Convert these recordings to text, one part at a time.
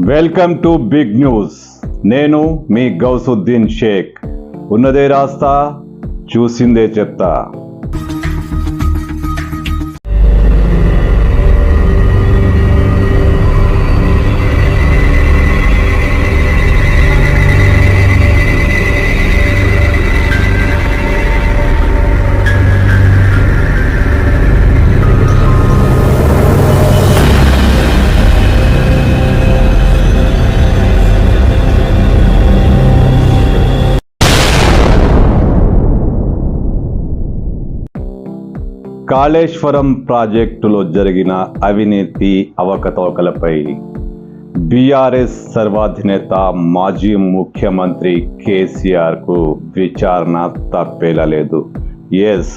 Welcome to big news. నేను మీ గౌసుద్దీన్ షేక్. ఉన్నదే రాస్తా, చూసిందే చెప్తా. కాళేశ్వరం ప్రాజెక్టులో జరిగిన అవినీతి అవకతవకలపై బీఆర్ఎస్ సర్వాధినేత మాజీ ముఖ్యమంత్రి కేసీఆర్కు విచారణ తప్పేలా లేదు. ఎస్,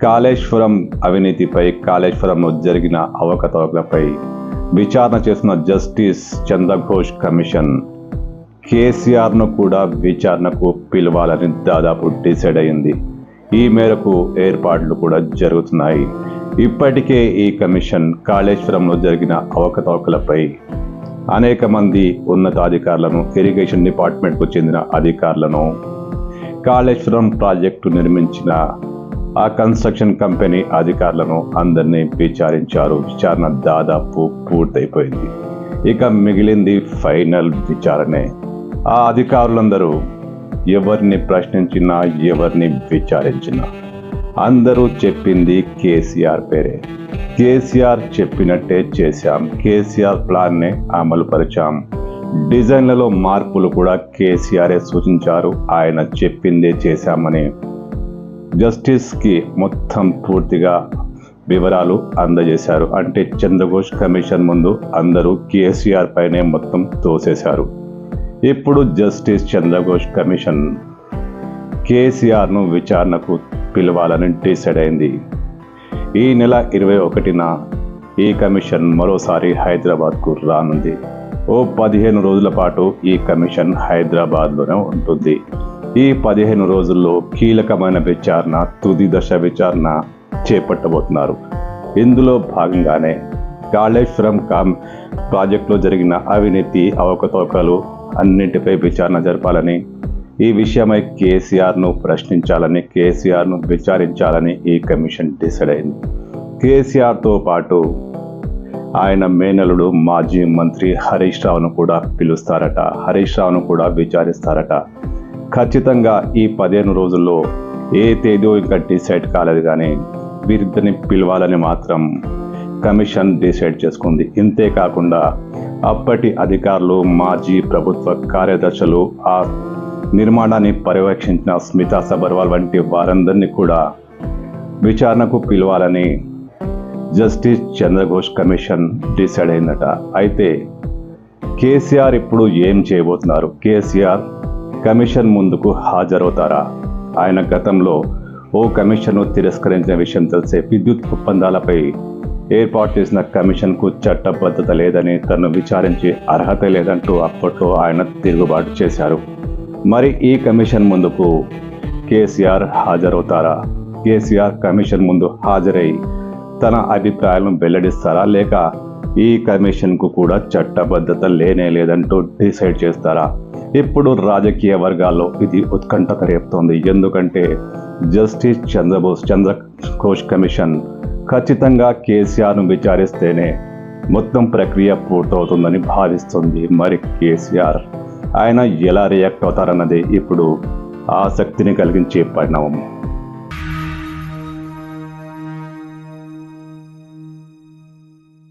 కాళేశ్వరం అవినీతిపై, కాళేశ్వరంలో జరిగిన అవకతవకలపై విచారణ చేసిన జస్టిస్ చంద్రఘోష్ కమిషన్ కేసీఆర్ను కూడా విచారణకు పిలవాలని దాదాపు డిసైడ్ అయింది. ఈ మేరకు ఏర్పాట్లు కూడా జరుగుతున్నాయి. ఇప్పటికే ఈ కమిషన్ కాళేశ్వరంలో జరిగిన అవకతవకలపై అనేక మంది ఉన్నతాధికారులను, ఇరిగేషన్ డిపార్ట్మెంట్కు చెందిన అధికారులను, కాళేశ్వరం ప్రాజెక్టు నిర్మించిన ఆ కన్స్ట్రక్షన్ కంపెనీ అధికారులను అందరినీ విచారించారు. విచారణ దాదాపు పూర్తయిపోయింది. ఇక మిగిలింది ఫైనల్ విచారణే. ఆ అధికారులందరూ ఎవరిని ప్రశ్నించినా, ఎవరిని విచారించినా అందరూ చెప్పింది కేసీఆర్ పేరే. కేసీఆర్ చెప్పినట్టే చేశాం, కేసీఆర్ ప్లాన్నే అమలు పరిచాం, డిజైన్లలో మార్పులు కూడా కేసీఆరే సూచించారు, ఆయన చెప్పిందే చేశామని జస్టిస్కి మొత్తం పూర్తిగా వివరాలు అందజేశారు. అంటే చంద్రఘోష్ కమిషన్ ముందు అందరూ కేసీఆర్ పైనే మొత్తం తోసేశారు. ఇప్పుడు జస్టిస్ చంద్రఘోష్ కమిషన్ కేసీఆర్ను విచారణకు పిలవాలని డిసైడ్ అయింది. ఈ నెల 21న ఈ కమిషన్ మరోసారి హైదరాబాద్కు రానుంది. 15 రోజుల పాటు ఈ కమిషన్ హైదరాబాద్లోనే ఉంటుంది. ఈ 15 రోజుల్లో కీలకమైన విచారణ, తుది దశ విచారణ చేపట్టబోతున్నారు. ఇందులో భాగంగానే కాళేశ్వరం ప్రాజెక్టులో జరిగిన అవినీతి అవకతవకలు అన్నింటిపై విచారణ జరపాలని, ఈ విషయమై కేసీఆర్ను ప్రశ్నించాలని, కేసీఆర్ను విచారించాలని ఈ కమిషన్ డిసైడ్ అయింది. కేసీఆర్తో పాటు ఆయన మేనలుడు మాజీ మంత్రి హరీష్ రావును కూడా పిలుస్తారట, హరీష్ రావును కూడా విచారిస్తారట. ఖచ్చితంగా ఈ 15 రోజుల్లో ఏ తేదీ ఇంకా డిసైడ్ కాలేదు, కానీ వీరిద్దరిని పిలవాలని మాత్రం కమిషన్ డిసైడ్ చేసుకుంది. ఇంతేకాకుండా అప్పటి అధికారులు, మాజీ ప్రభుత్వ కార్యదర్శులు, ఆ నిర్మాణాన్ని పర్యవేక్షించిన స్మితా సబర్వాల్ వంటి వారందరినీ కూడా విచారణకు పిలవాలని జస్టిస్ చంద్రఘోష్ కమిషన్ డిసైడ్ అయిందట. అయితే కేసీఆర్ ఇప్పుడు ఏం చేయబోతున్నారు? కేసీఆర్ కమిషన్ ముందుకు హాజరవుతారా? ఆయన గతంలో ఓ కమిషన్ను తిరస్కరించిన విషయం తెలిసే, విద్యుత్ ఒప్పందాలపై ఏర్పాటు చేసిన కమిషన్కు చట్టబద్ధత లేదని, తను విచారించే అర్హత లేదంటూ అప్పట్లో ఆయన తిరుగుబాటు చేశారు. మరి ఈ కమిషన్ ముందుకు కేసీఆర్ హాజరవుతారా? కేసీఆర్ కమిషన్ ముందు హాజరై తన అభిప్రాయాలను వెల్లడిస్తారా, లేక ఈ కమిషన్కు కూడా చట్టబద్ధత లేనే లేదంటూ డిసైడ్ చేస్తారా? ఇప్పుడు రాజకీయ వర్గాల్లో ఇది ఉత్కంఠత రేపుతోంది. ఎందుకంటే జస్టిస్ చంద్రఘోష్ కమిషన్ ఖచ్చితంగా కేసీఆర్ను విచారిస్తేనే మొత్తం ప్రక్రియ పూర్తవుతుందని భావిస్తుంది. మరి కేసీఆర్ ఆయన ఎలా రియాక్ట్ అవుతారన్నది ఇప్పుడు ఆసక్తిని కలిగించే పరిణామం.